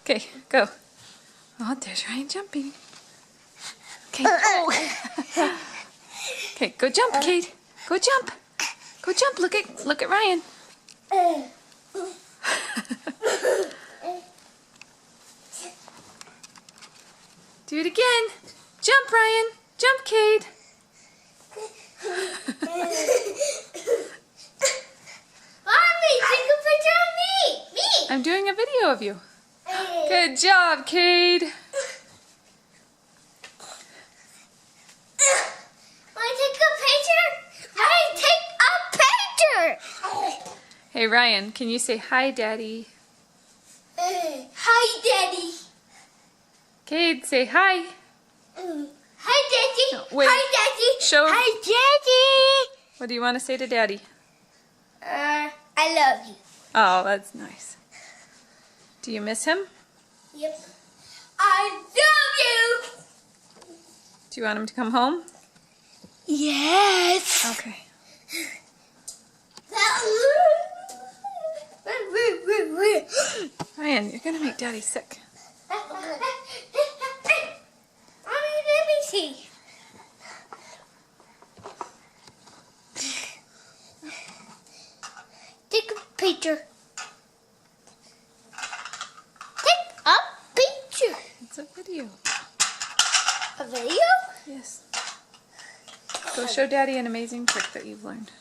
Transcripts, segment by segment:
Okay, go. Oh, there's Ryan jumping. Okay. Oh. Okay, go jump, Kate. Go jump. Go jump. Look at Ryan. Do it again. Jump, Ryan. Jump, Kate. Mommy, take a picture of me. I'm doing a video of you. Good job, Cade. Hey, Ryan, can you say hi, Daddy? Hi, Daddy. Cade, say hi. Hi, Daddy. No, wait. Hi, Daddy. Show. Hi, Daddy. What do you want to say to Daddy? I love you. Oh, that's nice. Do you miss him? Yep. I love you. Do you want him to come home? Yes. Okay. Ryan, you're going to make Daddy sick. Mommy, let me see. Take a picture. Take a picture. It's a video. A video? Yes. Go show Daddy an amazing trick that you've learned.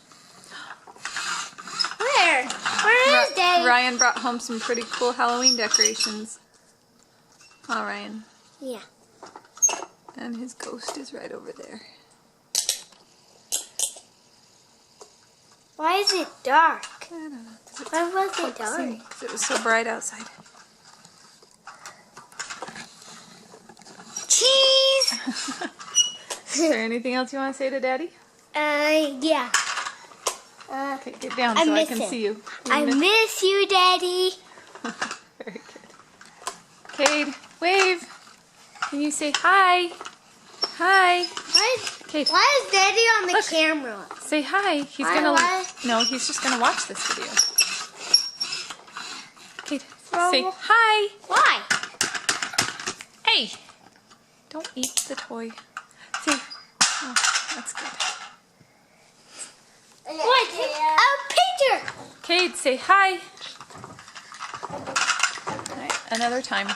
Where? Where is Daddy? Ryan brought home some pretty cool Halloween decorations. Oh, Ryan. Yeah. And his ghost is right over there. Why is it dark? I don't know. Why was it dark? Because it was so bright outside. Cheese! Is there anything else you want to say to Daddy? Yeah. Okay, get down I so I miss can him. see you. I miss you, Daddy. Very good. Cade, wave. Can you say hi? Hi. Cade, Why is Daddy on the Look. camera? say hi. He's Why, gonna. why? No, he's just gonna watch this video. Cade, From- say hi. Why? Hey. Don't eat the toy. Say. Oh, that's good. What? A picture. Cade, say hi. All right, another time.